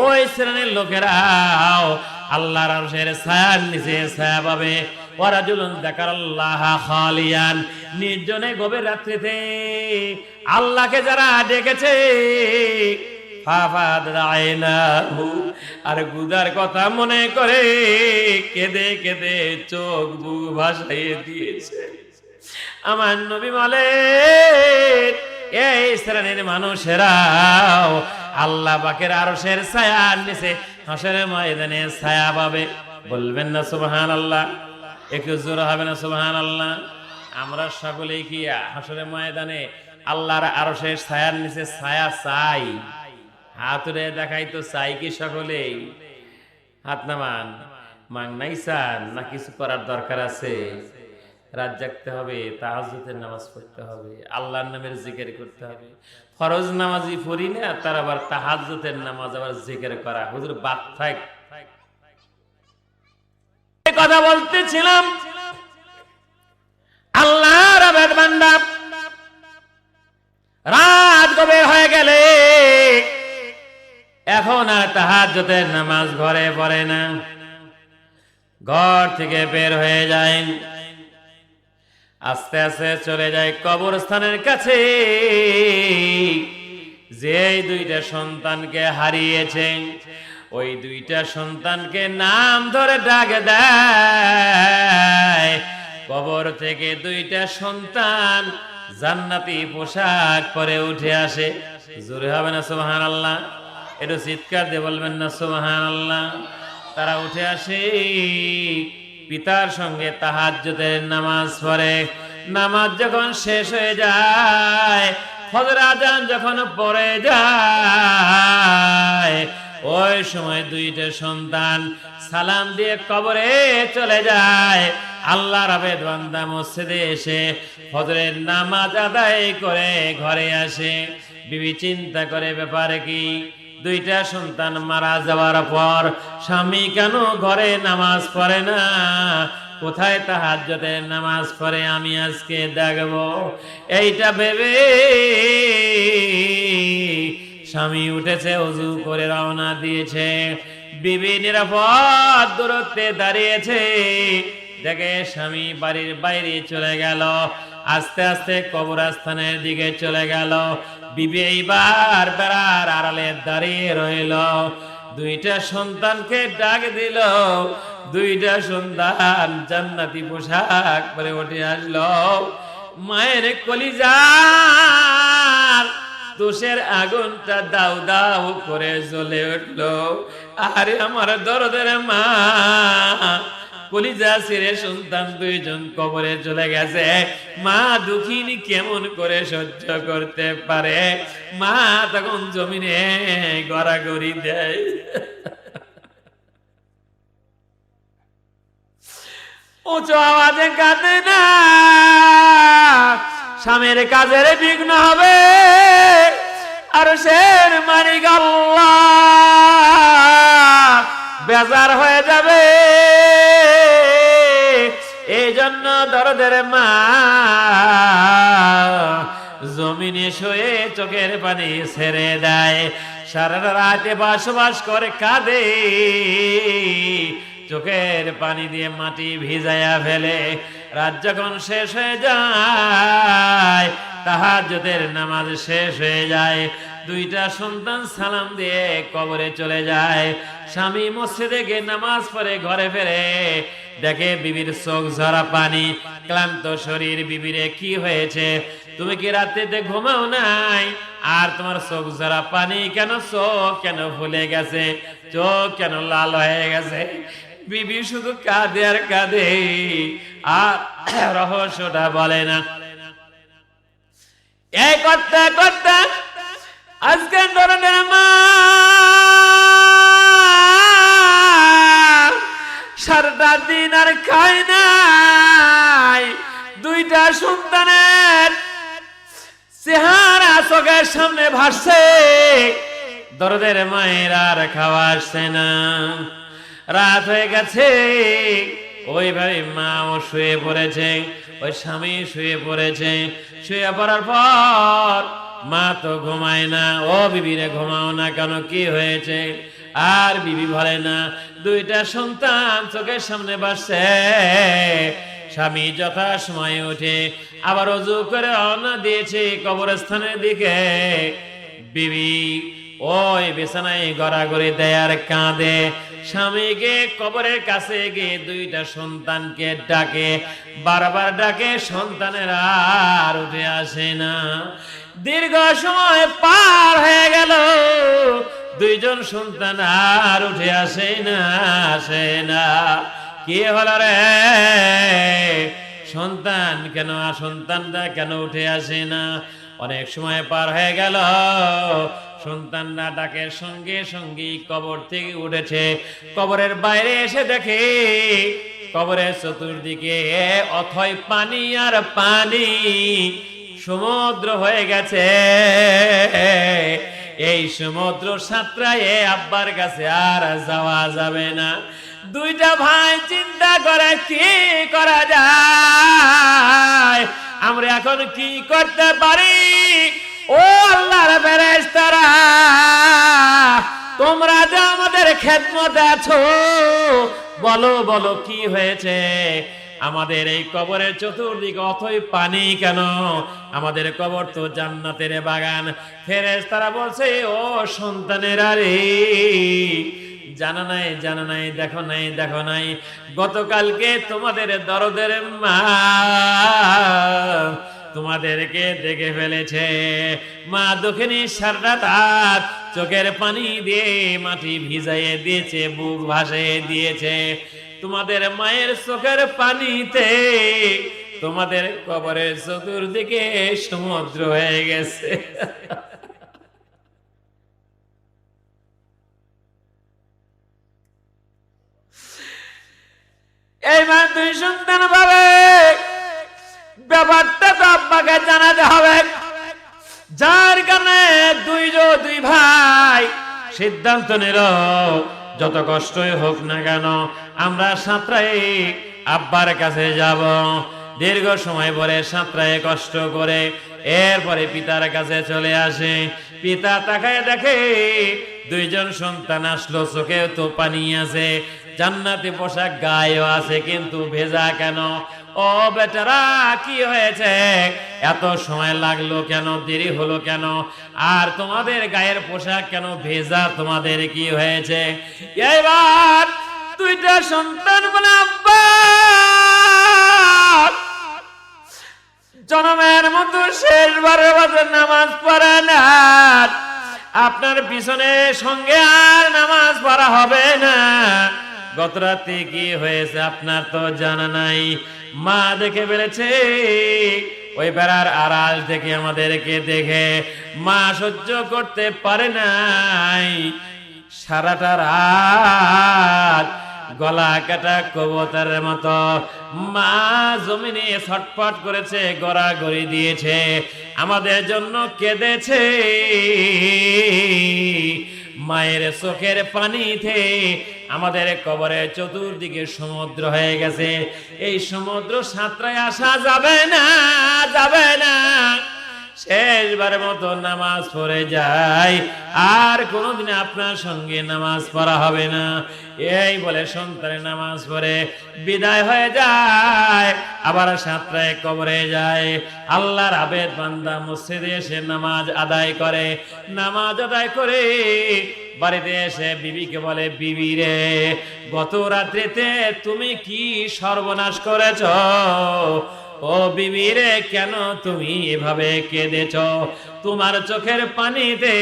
ওই শ্রেণীর লোকেরাও আল্লাহর আরশের ছায়ার নিচে ছায়া পাবে। ওয়ারাজুলুন যাকারাল্লাহ খালিয়ান, নির্জনে গভীর রাত্রিতে আল্লাহকে যারা ডেকেছে, ফাফাদাত আইনাহু, আর গুদার কথা মনে করে কেঁদে কেঁদে চোখ বুক ভাসাইয়ে দিয়েছে। আমার নবী বলেন, এই শ্রেণীর মানুষেরাও আল্লাহ পাকের আরশের ছায়ার নিচে হাসরের ময়দানে ছায়া পাবে। বলবেন না সুবহানাল্লাহ? একটু জোর হবে না সুবহানাল্লাহ? আমরা সকলেই কি হাসরের ময়দানে আল্লাহর আরশের ছায়ার নিচে ছায়া চাই? হাত উঠে দেখাই তো চাই কি সকলেই? হাত নামান। মাংনাই চান না কিছু করার দরকার আছে? রাত জাগতে হবে, তাহাজ্জুদের নামাজ পড়তে হবে, আল্লাহর নামের জিকির করতে হবে। ফরজ নামাজই পড়ি না, তার আবার তাহাজ্জুদের নামাজ আবার জিকির করা। হুজুর বাদ থাক। এই কথা বলতেছিলাম, আল্লাহর আবেদ বান্দা রাত গভীর হয়ে গেলে এখন আর তাহাজ্জুদের নামাজ ঘরে পড়ে না, ঘর থেকে বের হয়ে যায়, আস্তে আস্তে চলে যায় কবরস্থানের কাছে। যে দুইটা সন্তানকে হারিয়েছে ওই দুইটা সন্তানকে নাম ধরে ডাক দেয়। কবর থেকে দুইটা সন্তান জান্নাতি পোশাক পরে উঠে আসে। জোরে হবে না সুবহানাল্লাহ? একটু চিৎকার দিয়ে বলবেন না সুবহানাল্লাহ? তারা উঠে আসে, পিতার সঙ্গে তাহাজ্জুদের নামাজ পড়ে। নামাজ যখন শেষ হয়ে যায়, ফজর আজান যখন পড়ে যায়, ওই সময় দুইটা সন্তান সালাম দিয়ে কবরে চলে যায়। আল্লাহর আবেদ বান্দা মসজিদে এসে ফজরের নামাজ আদায় করে ঘরে আসে। বিবি চিন্তা করে ব্যাপারে কি, দুইটা সন্তান মারা যাওয়ার পর স্বামী কেন ঘরে নামাজ পড়ে না? কোথায় তাহাজ্জুদের নামাজ পড়ে আমি আজকে দেখব। এইটা ভেবে স্বামী উঠেছে, ওযু করে রওনা দিয়েছে। বিবি নিরাপদ দূরত্বে দাঁড়িয়েছে, দেখে স্বামী বাড়ির বাইরে চলে গেল, আস্তে আস্তে কবরস্থানের দিকে চলে গেল। বিবি এইবার বেড়ার আড়ালে দাঁড়িয়ে রইল, দুইটা সন্তানকে ডাক দিল। দুইটা সন্তান জান্নাতি পোশাক পরে উঠে আসলো। মায়ের কলিজার দোষের আগুনটা দাউ দাউ করে জ্বলে উঠলো। আরে আমার দরদের মা, কলিজা ছেড়ে সন্তান দুইজন কবরে চলে গেছে। মা দুঃখিনী কেমন করে সহ্য করতে পারে? মা তখন জমিনে গড়াগড়ি দেয়। উঁচু আওয়াজে কাঁদে না, স্বামীর কাজের বিঘ্ন হবে, আর সের মালিক আল্লাহ বেজার হয়ে যাবে। এই জন্য দরদের মা জমিনে শুয়ে চোখের পানি ছেড়ে দেয়। সারা রাতে বসবাস করে কাঁদে, চোখের পানি দিয়ে মাটি ভিজাইয়া ফেলে। রাত যখন শেষ হয়ে যায়, তাহাজ্জুদের নামাজ শেষ হয়ে যায়, দুইটা সন্তান সালাম দিয়ে কবরে চলে যায়। স্বামী মসজিদে গিয়ে নামাজ পড়ে ঘরে ফেরে, দেখে বিবির চোখ ঝরা পানি, ক্লান্ত শরীর। বিবিরে কি হয়েছে? তুমি কি রাত্রিতে ঘুমাও নাই? আর তোমার চোখ ঝরা পানি কেন? চোখ কেন ফুলে গেছে? চোখ কেন লাল হয়ে গেছে? বিবি শুধু কাঁদে আর কাঁদে, আর রহস্যটা বলে না। এই করতে করতে আজকে ধরনের মা সারাটা দিন আর খায় নাই। দুইটা সন্তানের চেহারা চোখের সামনে ভাসছে, দরদের মায়ের আর খাওয়া আসছে না। রাত হয়ে গেছে, ওইভাবে মাও শুয়ে পড়েছে, ওই স্বামী শুয়ে পড়েছে। শুয়ে পড়ার পর মা তো ঘুমায় না। ও বিবিরে ঘুমাও না কেন? কি হয়েছে? আর বিবি বলে না। দুইটা সন্তান চোখের সামনে ভাসছে। স্বামী যথা সময়ে উঠে আবার ওযু করে রওনা দিয়েছে কবরস্থানের দিকে। বিবি ওই বিছানায় গড়াগড়ি দেয় আর কাঁদে। স্বামীকে কবরের কাছে গিয়ে দুইটা সন্তানকে ডাকে, বারবার ডাকে, সন্তানের আর উঠে আসে না। দীর্ঘ সময় পার হয়ে গেল, দুইজন সন্তান আর উঠে আসে না। কি হলো রে, সন্তান কেন, সন্তানটা কেন উঠে আসে না? অনেক সময় পার হয়ে গেল, সন্তানরা ডাকের সঙ্গে সঙ্গে কবর থেকে উঠেছে। কবরের বাইরে এসে দেখে কবরের চতুর্দিকে অথই পানি আর পানি, সমুদ্র হয়ে গেছে। এই সমুদ্র সাঁতরায় আব্বার কাছে আর যাওয়া যাবে না। দুইটা ভাই চিন্তা করে কি করা যায়, আমরা এখন কি করতে পারি? ও আল্লাহর ফেরেশতারা, তোমরা যে আমাদের খেদমতে আছো, বলো বলো কি হয়েছে? আমাদের এই কবরের চতুর্দিকে অথই পানি কেন? আমাদের কবর তো জান্নাতের বাগান। ফেরেশতারা বলছে, ও সন্তানেরা রে, জানা নাই জানা নাই, দেখো নাই দেখো নাই, গতকালকে তোমাদের দরদের মা তোমাদেরকে দেখে ফেলেছে। মা দুঃখিনী সারা রাত চোখের পানি দিয়ে মাটি ভিজাইয়ে দিয়েছে, বুক ভাসিয়ে দিয়েছে। তোমাদের মায়ের চোখের পানিতে তোমাদের কবরের চতুর্দিকে সমুদ্র হয়ে গেছে। এই মা দুই সন্তান পাবে, ব্যাপারটা তো আব্বাকে জানাতে হবে। যার কারণে দুই ভাই সিদ্ধান্ত নিল, যত কষ্টই হোক না কেন আমরা সাঁতরাই আব্বার কাছে যাব। দীর্ঘ সময় পরে সাঁতরায় কষ্ট করে এরপরে পিতার কাছে চলে আসে। পিতা তাকায় দেখে দুইজন সন্তান আসলো, চোখেও তো পানি আছে, জান্নাতি পোশাক গায়েও আছে, কিন্তু ভেজা কেন? ও বেটারা, কি হয়েছে? এত সময় লাগলো কেন, দেরি হলো কেন? আর তোমাদের গায়ের পোশাক কেন ভেজা? তোমাদের কি হয়েছে? এবার দুইটা সন্তান বলে, আব্বা জনমের মতো শেষবারের মতো নামাজ পড়া না, আপনার পিছনে সঙ্গে আর নামাজ পড়া হবে না। গত রাতে কি হয়েছে আপনার তো জানা নাই। মা দেখে ফেলেছে, ওই বেড়ার আড়াল থেকে আমাদেরকে দেখে মা সহ্য করতে পারে নাই। সারাটা রাত গলা কাটা কবুতরের মতো মা জমিনে ছটফট করেছে, গড়াগড়ি দিয়েছে, আমাদের জন্য কেঁদেছে। মায়ের চোখের পানিতে আমাদের কবরের চতুর্দিকে সমুদ্র হয়ে গেছে। এই সমুদ্র সাঁতরায় আসা যাবে না, যাবে না। শেষবারের মতো নামাজ পড়ে যায়, আর কোনোদিন আপনার সঙ্গে নামাজ পড়া হবে না। এই বলে সন্তানের নামাজ পড়ে বিদায় হয়ে যায়, আবার সাঁতরায় কবরে যায়। আল্লাহর আবেদ বান্দা মসজিদে এসে নামাজ আদায় করে। নামাজ আদায় করে বাড়িতে এসে বিবিকে বলে, বিবি রে, গত রাত্রিতে তুমি কি সর্বনাশ করেছ? ও বিবি রে, কেন তুমি এভাবে কেঁদেছ? তোমার চোখের পানিতে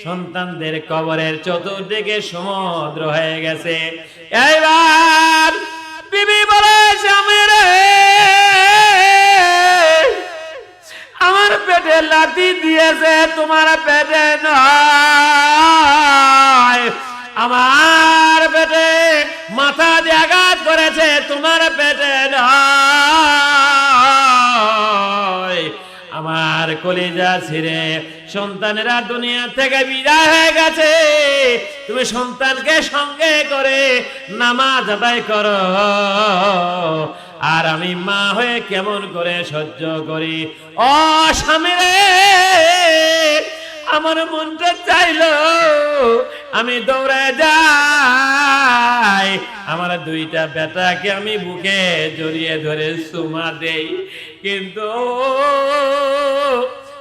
সন্তানদের কবরের চতুর্দিকে সমুদ্র হয়ে গেছে। এইবার বিবি বলে, স্বামী রে, আমার পেটে লাথি দিয়েছে, তোমার পেটে নয়। আমার পেটে মাথা দিয়ে আঘাত করেছে, তোমার পেটে নয়। আমার কলিজা ছিঁড়ে সন্তানেরা দুনিয়া থেকে বিদায় হয়ে গেছে, তুমি সন্তানকে সঙ্গে করে নামাজ আদায় করো, আর আমি মা হয়ে কেমন করে সহ্য করি? ও স্বামী রে, আমার মনটা চাইলো আমি দৌড়ে যাই, আমার দুইটা বেটাকে আমি বুকে জড়িয়ে ধরে চুমা দেই, কিন্তু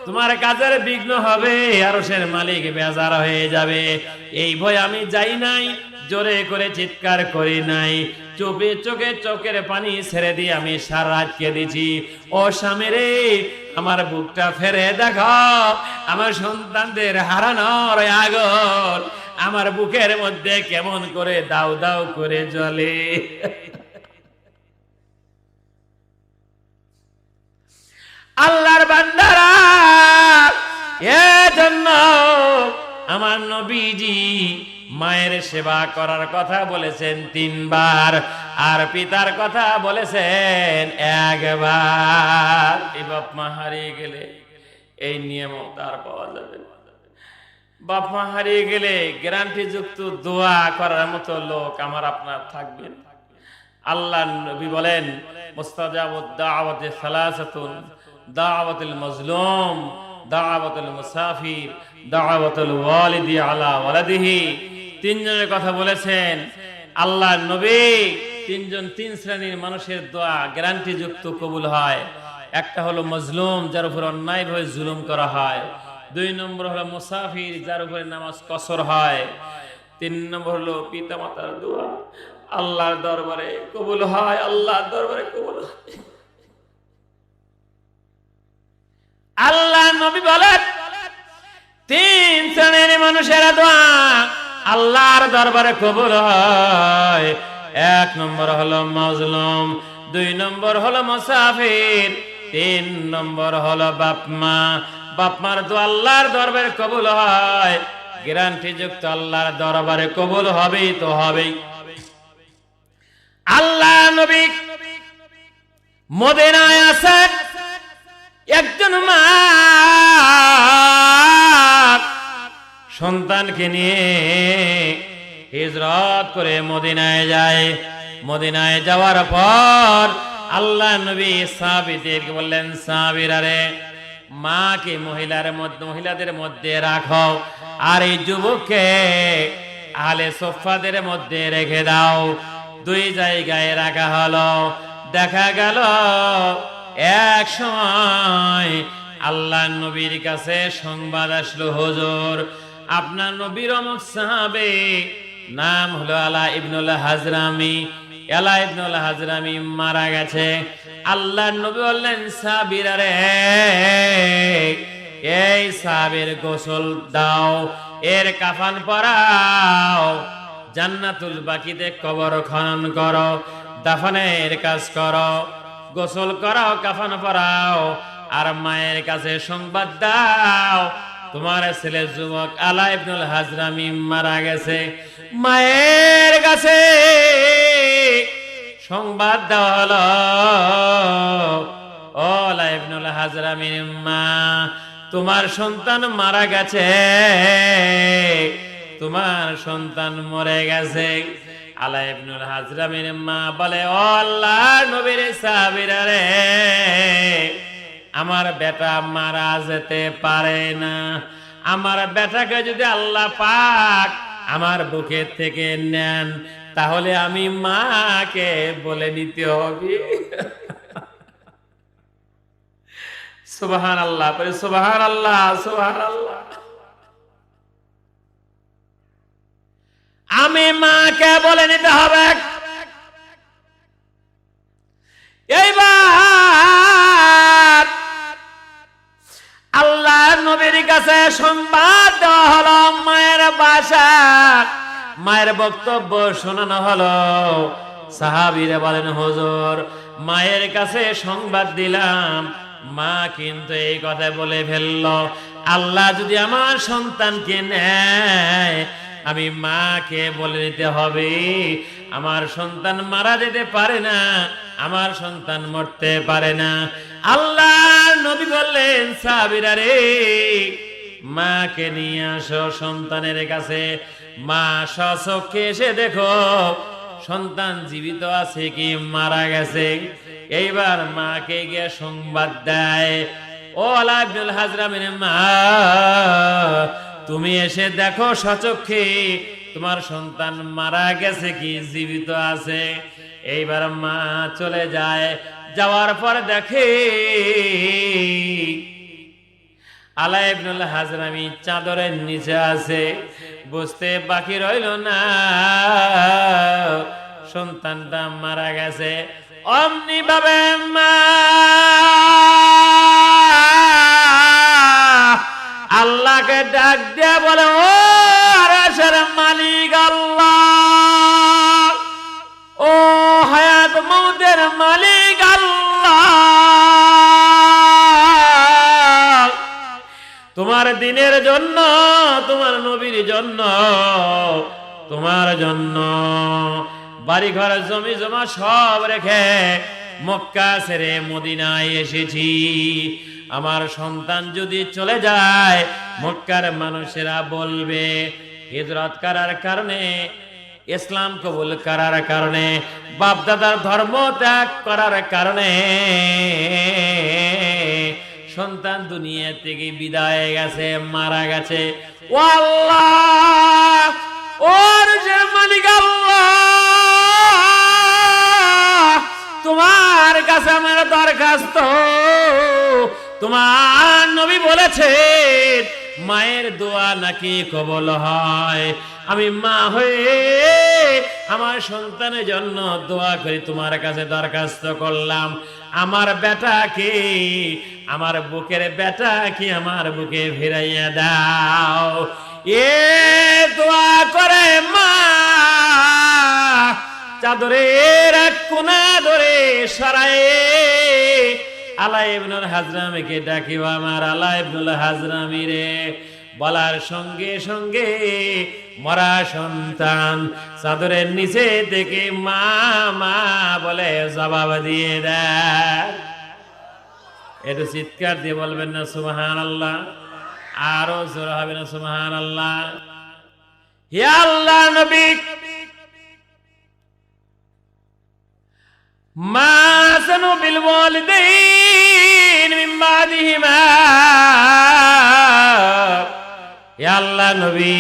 তোমার কাজের বিঘ্ন হবে, আরশের মালিক বেজার হয়ে যাবে। এই ভয় আমি যাই নাই, জোরে করে চিৎকার করি নাই, চোখে চোখে চোখের পানি ছেড়ে দিয়ে আমি সারা রাত কেঁদেছি। ও স্বামী রে, আমার বুকটা ফেরে দেখো, আমার সন্তানদের হারানোর আগুন আমার বুকের মধ্যে কেমন করে দাউ দাউ করে জ্বলে। আমার নবীজি মায়ের সেবা করার কথা বলেছেন 3 বার, আর পিতার কথা বলেছেন 1 বার। এই বাপ মা হারিয়ে গেলে এই নিয়ম তার পাওয়া যাবে না। বাপ মা হারিয়ে গেলে গ্যারান্টি যুক্ত দোয়া করার মতো লোক আমার আপনার থাকবেন। আল্লাহ নবী বলেন মুস্তাজাবুদ দাওয়াতে সালাসাতুন, দাওয়াতুল মাজলুম, দাওয়াতুল মুসাফির, দাওয়াতুল ওয়ালিদি আলা ওয়ালাদিহি। 3 জনের কথা বলেছেন আল্লাহ নবী। 3 শ্রেণীর মানুষের দোয়া গ্যারান্টি যুক্ত কবুল হয়। একটা হলো মাজলুম, যার উপর অন্যায়ভাবে জুলুম করা হয়। 2 নম্বর হলো মুসাফির, যার উপরে নামাজ কসর হয়। 3 নম্বর হলো পিতামাতার দোয়া আল্লাহর দরবারে কবুল হয়, আল্লাহর দরবারে কবুল হয়। আল্লাহ নবী বলেন 3 শ্রেণীর মানুষের দোয়া আল্লাহর দরবারে কবুল হয়। 1 নম্বর হলো মাজলুম, 2 নম্বর হলো মুসাফির, 3 নম্বর হলো বাপ মা। বাপ মার দোয়া আল্লাহর দরবারে কবুল হয়, গ্যারান্টি যুক্ত আল্লাহর দরবারে কবুল হবেই তো হবেই। আল্লাহ নবী মদিনায় আছেন, একজন মা সন্তানকে নিয়ে হিজরত করে মদিনায় যায়। মদিনায় যাওয়ার পর আল্লাহ নবী সাহাবীদেরকে বললেন, সাহাবীরা রে, মাকে মহিলাদের মধ্যে রাখো, আর এই যুবককে আহলে সুফফাদের মধ্যে রেখে দাও। 2 জায়গায় রাখা হলো। দেখা গেল এক সময় আল্লাহ নবীর কাছে সংবাদ আসলো, হুজুর আপনার নবীর অমুক সাহাবী, নাম হলো আলা ইবনুল হাজরামি, আলা ইবনুল হাজরামি মারা গেছে। আল্লাহ নবী বললেন, সাহাবীরা রে, এই সাহাবীর গোসল দাও, এর কাফন পরাও, জান্নাতুল বাকিতে কবর খনন করো, দাফনের কাজ করো, গোসল করাও, কাফন পরাও, আর মায়ের কাছে সংবাদ দাও তোমার ছেলে যুবক আলা ইবনুল হাজরামি মারা গেছে। মায়ের কাছে সংবাদ দেওয়া হলো, ও আলা ইবনুল হাজরামির মা, তোমার সন্তান মারা গেছে, তোমার সন্তান মরে গেছে। আলা ইবনুল হাজরামির মা বলে, ও আল্লাহর নবীর সাহাবীরা রে, আমার বেটা মারা যেতে পারে না। আমার বেটাকে যদি আল্লাহ পাক আমার বুকের থেকে নেন, তাহলে আমি মাকে বলে নিতে হবে। সুবহানাল্লাহ, সুবহানাল্লাহ, সুবহানাল্লাহ। আমি মাকে বলে নিতে হবে। এইবার আল্লাহ নবীর কাছে সংবাদ দেওয়া হলো, মায়ের বাসা, মায়ের বক্তব্য শোনানো হলো। সাহাবীরা বলেন, হুজুর মায়ের কাছে সংবাদ দিলাম, মা কিন্তু এই কথা বলে ফেলল, আল্লাহ যদি আমার সন্তানকে নেয়, আমি মাকে বলে দিতে হবে, আমার সন্তান মারা যেতে পারে না, আমার সন্তান মরতে পারে না। আল্লাহ নবী বললেন, সাহাবীরা রে, মাকে নিয়ে আসো সন্তানের কাছে। মা স্বচক্ষে এসে দেখো সন্তান জীবিত আছে কি মারা গেছে। এইবার মাকে গিয়ে সংবাদ দেয়, ও আলা ইবনুল হাজরামির মা, তুমি এসে দেখো স্বচক্ষে তোমার সন্তান মারা গেছে কি জীবিত আছে। এইবার মা চলে যায়, যাওয়ার পর দেখে আলা ইবনুল হাজরামি চাদরের নিচে আছে। বুঝতে বাকি রইল না সন্তানটা মারা গেছে। অমনি ভাবে মা আল্লাহকে ডাক দিয়ে বলে, ও আরশের মালিক আল্লাহ, ও হায়াত মউতের মালিক আল্লাহ, তোমার তোমার দিনের জন্য, তোমার নবীর জন্য, তোমার জন্য বাড়ি ঘর জমি জমা সব রেখে মক্কা ছেড়ে মদিনায় এসেছি। আমার সন্তান যদি চলে যায়, মক্কার মানুষেরা বলবে হিজরত করার কারণে, ইসলাম কবুল করার কারণে, বাপ দাদার ধর্ম ত্যাগ করার কারণে সন্তান দুনিয়া থেকে বিদায় গেছে, মারা গেছে। ও আল্লাহ, ওর যে মালিক আল্লাহ, তোমার কাছে আমার দরখাস্ত, তোমার নবী বলেছেন মায়ের দোয়া নাকি কবুল হয়। আমি মা হয়ে আমার সন্তানের জন্য দোয়া করি, তোমার কাছে দরখাস্ত করলাম, আমার বেটাকে, আমার বুকের বেটাকে আমার বুকে ফিরাইয়া দাও। এ দোয়া করে মা চাদরের এক কোনা ধরে সরায়ে আলা ইবনুল হাজরামিকে ডাকিবা, আমার আলা ইবনুল হাজরামি রে। বলার সঙ্গে সঙ্গে মরা সন্তান চাদরের নিচে থেকে মা মা বলে জবাব দিয়ে দেয়। একটু চিৎকার দিয়ে বলবেন না সুবহানাল্লাহ? আরো জোর হবে না সুবহানাল্লাহ? হে আল্লাহ নবী, মা সানু বিল ওয়ালিদাইন মিন বাদিহিমা। হে আল্লাহ নবী,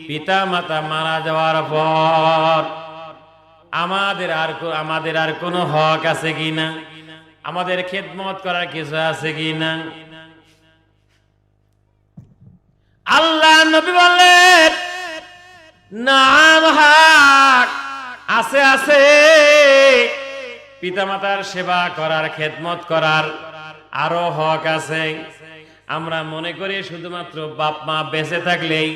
পিতা মাতা মারা যাওয়ার পর আমাদের আর কোনো হক আছে কিনা? আমাদের খেদমত করার কিছু আছে কিনা? আল্লাহ নবী বললেন নাম, হক আছে আছে। পিতামাতার সেবা করার, খেদমত করার আরো হক আছে। আমরা মনে করি শুধুমাত্র বাপ মা বেঁচে থাকলেই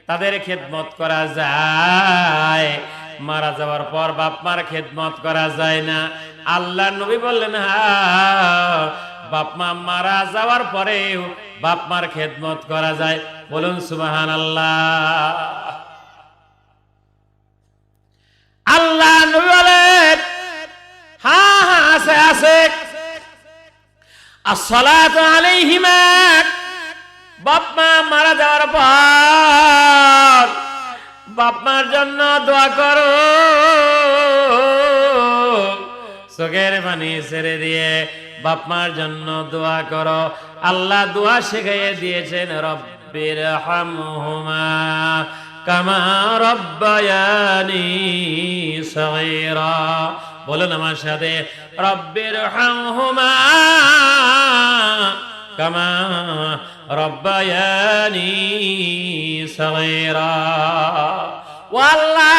তাদের খেদমত করা যায়, মারা যাওয়ার পর বাপ মার খেদমত করা যায় না। আল্লাহ নবী বললেন হ্যাঁ, বাপ মা মারা যাওয়ার পরেও বাপ মার খেদমত করা যায়। বলুন সুবহানাল্লাহ। আল্লাহ নবী বলেন হ্যাঁ হ্যাঁ আছে আছে। আসসালাতু আলাইহিমা, বাপ মা মারা যাওয়ার পর বাপ মার জন্য দোয়া করো। চোখের পানি ছেড়ে দিয়ে বাপ মার জন্য দোয়া করো। আল্লাহ দোয়া শিখিয়ে দিয়েছেন রব্বির হামহুমা কামা রব্বায়ানি সগীরা। বলুন আমার সাথে, রব্বির হামহুমা কামা রব্বায়ানি সগীরা। ও আল্লাহ,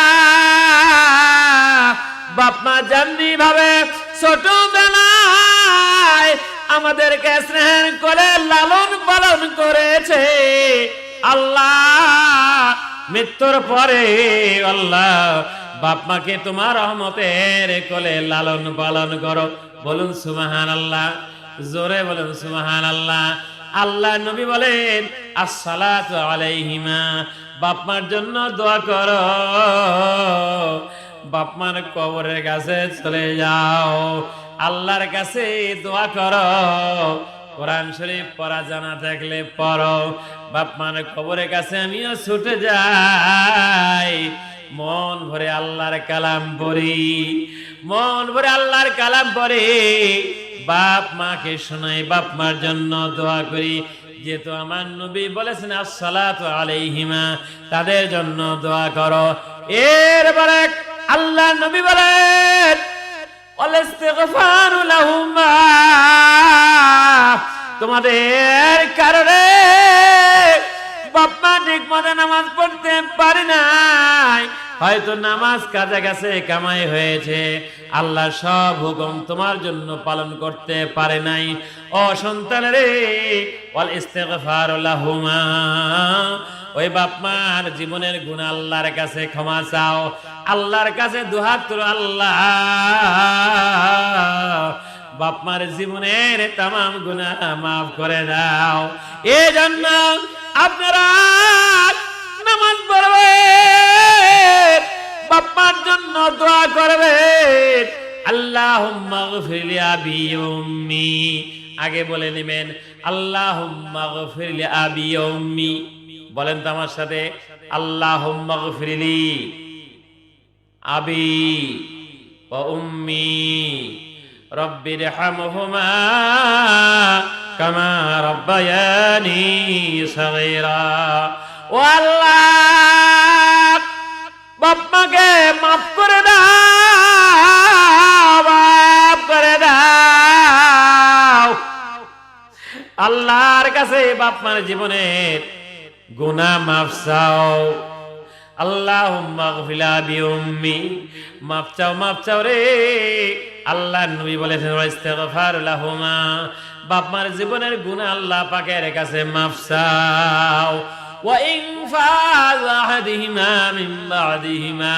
বাপ মা যেমনি ভাবে ছোটবেলায় আমাদেরকে স্নেহ করে লালন পালন করেছে, আল্লাহ মৃত্যুর পরে আল্লাহ বাপ মাকে তোমার রহমতের কোলে লালন পালন করো। বলুন সুবহানাল্লাহ, জোরে বলুন সুবহানাল্লাহ। আল্লাহ নবী বলেন আসসালাতু আলাইহিমা, বাপ মার জন্য দোয়া করো। বাপ মার কবরের কাছে চলে যাও, আল্লাহর কাছে দোয়া করো। কোরআন শরীফ পড়া জানা থাকলে পড়ো। বাপ মার কবরের কাছে আমিও ছুটে যাই, মন ভরে আল্লাহর কালাম পড়ি, মন ভরে আল্লাহর কালাম পড়ি, বাপ মাকে শোনাই, বাপ মার জন্য দোয়া করি। যেহেতু আমার নবী বলেছেন আসসালাতু আলাইহিমা, তাদের জন্য দোয়া করো। এরপরে আল্লাহ নবী বলেন ওয়াল ইস্তিগফারু লাহুমা, তোমাদের কারণে বাপ মা ঠিক মতো নামাজ পড়তে পারে নাই, হয়তো নামাজ কাজে গেছে, কামাই হয়েছে, আল্লাহ সব হুকুম তোমার জন্য পালন করতে পারে নাই। ও সন্তান রে, ওয়াল ইস্তিগফারু লাহুমা, ওই বাপ মার জীবনের গুনাহ আল্লাহর কাছে ক্ষমা চাও, আল্লাহর কাছে দুহাত তুলো। আল্লাহ বাপ মার জীবনের তামাম গুনাহ মাফ করে দাও। এই জন্য আপনারা নামাজ পড়বেন, বাপ মার জন্য দোয়া করবেন। আল্লাহুম্মা গফির লি আবি উম্মি, আগে বলে নেবেন আল্লাহুম্মা গফির লি আবি উম্মি। বলেন তো আমার সাথে, আল্লাহুম্মা গফির লি আবি ওয়া উম্মি রব্বিরহামহুমা কামা রাব্বায়ানি সগীরা। ও আল্লাহ, বাপ মাকে মাফ করে দাও, মাফ করে দাও। আল্লাহর কাছে বাপ মার জীবনের গুনাহ মাফ চাও। আল্লাহুম্মা গফির লি আবি উম্মি, মাফ চাও, মাফ চাও রে। আল্লাহর নবী বলেছেন ইস্তিগফার লাহুমা, বাপ মার জীবনের গুনাহ আল্লাহ পাকের কাছে মাফ চাও। ওয়া ইন ফাজ আহাদিহিমা মিন বাদিহিমা,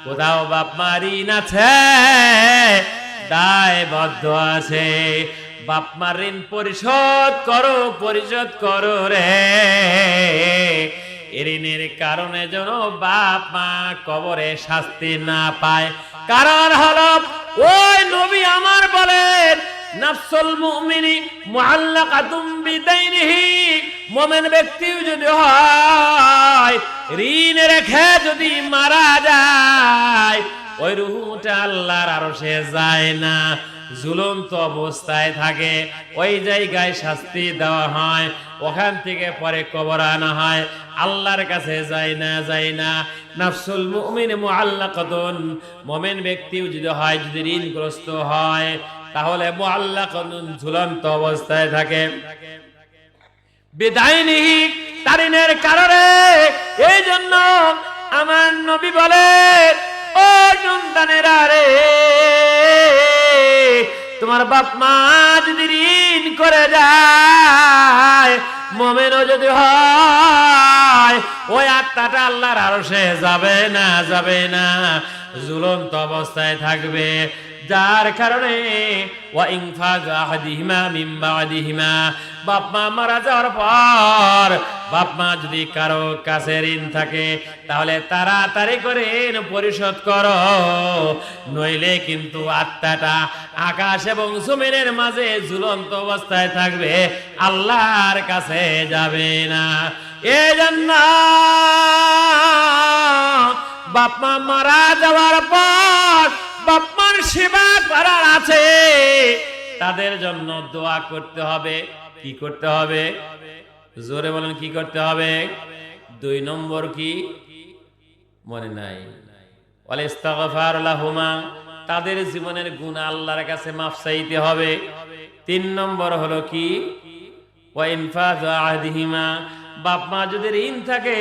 কোথাও বাপ মার ঋণ আছে, দায়বদ্ধ আছে, বাপ মার ঋণ পরিশোধ করো, পরিশোধ করো রে। ঋণের কারণে যেন বাপ মা কবরে শাস্তি না পায়। কারণ হলো ওই নবী আমার বলেন, নাফসুল মুমিনি মুআল্লাকাতুম বিদাইনিহি, মুমিন ব্যক্তিও যদি হয় ঋণ রেখে যদি মারা যায়, ওই রূহটা আল্লাহর আরশে যায় না, ঝুলন্ত অবস্থায় থাকে। ওই জায়গায় শাস্তি দেওয়া হয়, ওখান থেকে পরে কবর আনা হয়, আল্লাহর কাছে যায় না, যায় না। নাফসুল মুমিন মুআল্লাকাতুন, মুমিন ব্যক্তিও যদি হয়, যদি ঋণগ্রস্ত হয়, তাহলে মুআল্লাকাতুন, ঝুলন্ত অবস্থায় থাকে। বিদাইনিহি, তার ঋণের কারণে। এই জন্য আমার নবী বলেন, ও সন্তানেরা রে, তোমার বাপ মা যদি ঋণ করে যায়, মুমিনও যদি হয়, ওই আত্মাটা আল্লাহর আরশে যাবে না, যাবে না, ঝুলন্ত অবস্থায় থাকবে। যার কারণে ওয়া ইন ফাজ আহাদিহিমা মিন বাদিহিমা, বাপ মা মারা যাওয়ার পর বাপ মা যদি কারো কাছে ঋণ থাকে, তাহলে তাড়াতাড়ি করে ঋণ পরিশোধ করো, নইলে কিন্তু আত্মাটা আকাশ এবং জমিনের মাঝে ঝুলন্ত অবস্থায় থাকবে, আল্লাহর কাছে যাবে না। এই জন্য বাপ মা মারা যাওয়ার পর বাপ মার সেবা করার আছে, তাদের জন্য দোয়া করতে হবে। কি করতে হবে? জোরে বলেন, কি করতে হবে? 2 নম্বর কি মনে নাই? ওয়াল ইস্তিগফার লাহুমা, তাদের জীবনের গুনাহ আল্লাহর কাছে মাফ চাইতে হবে। 3 নম্বর হলো কি? ওয়া ইন ফাযা আহদিহিমা, বাপ মা যদি ঋণ থাকে,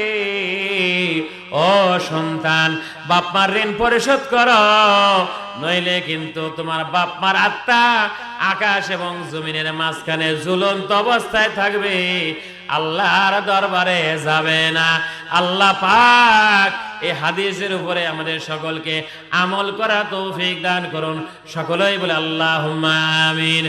ও সন্তান, বাপ মার ঋণ পরিশোধ করো, নইলে কিন্তু তোমার বাপ মার আত্মা আকাশ এবং জমিনের মাঝখানে ঝুলন্ত অবস্থায় থাকবে, আল্লাহর দরবারে যাবে না। আল্লাহ পাক এই হাদিসের উপরে আমাদের সকলকে আমল করা তৌফিক দান করুন। সকলেই বলে আল্লাহুম্মা আমিন।